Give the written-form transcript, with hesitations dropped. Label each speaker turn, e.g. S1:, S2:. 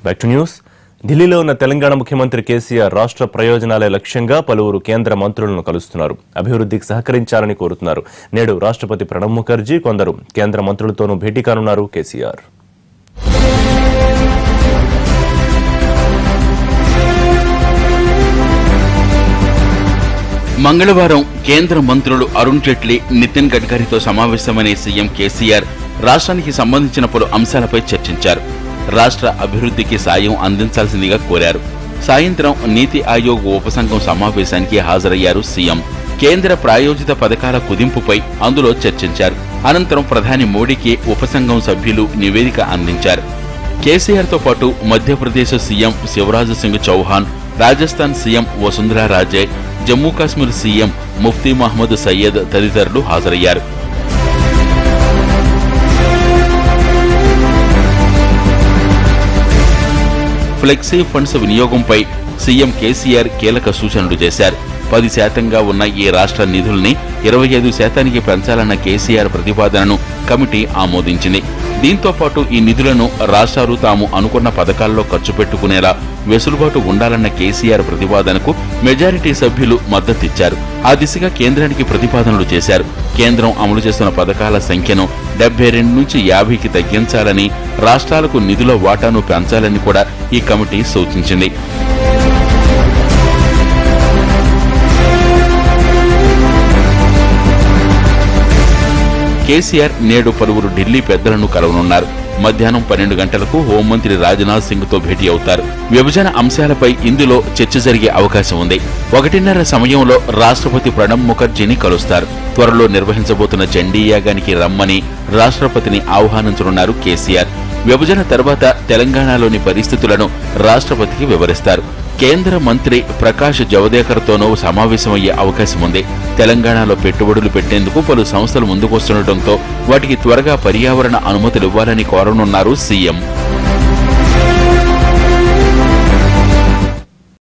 S1: Back to news. ఢిల్లీలో ఉన్న తెలంగాణ ముఖ్యమంత్రి కేసీఆర్ రాష్ట్ర ప్రయోజనాలే లక్ష్యంగా పలువురు కేంద్ర మంత్రులను కలుస్తున్నారు. అభివృద్ధికి సహకరించాలని కోరుతున్నారు. నేడు రాష్ట్రపతి ప్రణబ్ ముఖర్జీ కొందరు కేంద్ర మంత్రులతోనూ భేటీ కానున్నారు కేసీఆర్.
S2: మంగళవారం కేంద్ర మంత్రులు అరుణ్ జైట్లీ, నితిన్ గడ్కరీతో సమావేశమైన సీఎం కేసీఆర్ రాష్ట్రానికి సంబంధించిన పలు అంశాలపై చర్చించారు. రాష్ట్ర అభివృద్ధికి సాయం అందించాల్సిందిగా కోరారు. సాయంత్రం నీతి ఆయోగ్ ఉపసంఘం సమావేశానికి హాజరయ్యారు సీఎం. కేంద్ర ప్రాయోజిత పథకాల కుదింపుపై అందులో చర్చించారు. అనంతరం ప్రధాని మోడీకి ఉపసంఘం సభ్యులు నివేదిక అందించారు. కేసీఆర్తో పాటు మధ్యప్రదేశ్ సీఎం శివరాజ్ సింగ్ చౌహాన్, రాజస్థాన్ సీఎం వసుంధరా రాజే, జమ్మూ కాశ్మీర్ సీఎం ముఫ్తీ మహ్మద్ సయ్యద్ తదితరులు హాజరయ్యారు. ఫ్లెక్సీ ఫండ్స్ వినియోగంపై సీఎం కేసీఆర్ కీలక సూచనలు చేశారు. 10% ఉన్న ఈ రాష్ట్ర నిధుల్ని 25% పెంచాలన్న కేసీఆర్ ప్రతిపాదనను కమిటీ ఆమోదించింది. దీంతో పాటు ఈ నిధులను రాష్ట్రాలు తాము అనుకున్న పథకాల్లో ఖర్చు పెట్టుకునేలా వెసులుబాటు ఉండాలన్న కేసీఆర్ ప్రతిపాదనకు మెజారిటీ సభ్యులు మద్దతిచ్చారు. ఆ దిశగా కేంద్రానికి ప్రతిపాదనలు చేశారు. కేంద్రం అమలు చేస్తున్న పథకాల సంఖ్యను 72 నుంచి 50కి తగ్గించాలని, రాష్ట్రాలకు నిధుల వాటాను పెంచాలని కూడా ఈ కమిటీ సూచించింది. కేసీఆర్ నేడు పలువురు ఢిల్లీ పెద్దలను కలవనున్నారు. మధ్యాహ్నం 12 గంటలకు హోంమంత్రి రాజ్నాథ్ సింగ్ తో భేటీ అవుతారు. విభజన అంశాలపై ఇందులో చర్చ జరిగే అవకాశం ఉంది. 1:30 సమయంలో రాష్ట్రపతి ప్రణబ్ ముఖర్జీని కలుస్తారు. త్వరలో నిర్వహించబోతున్న చండీ యాగానికి రమ్మని రాష్ట్రపతిని ఆహ్వానించనున్నారు కేసీఆర్. విభజన తర్వాత తెలంగాణలోని పరిస్థితులను రాష్ట్రపతికి వివరిస్తారు. కేంద్ర మంత్రి ప్రకాష్ జవదేకర్తోనూ సమావేశమయ్యే అవకాశం ఉంది. తెలంగాణలో పెట్టుబడులు పెట్టేందుకు పలు సంస్థలు ముందుకొస్తుండటంతో వాటికి త్వరగా పర్యావరణ అనుమతులివ్వాలని కోరనున్నారు సీఎం.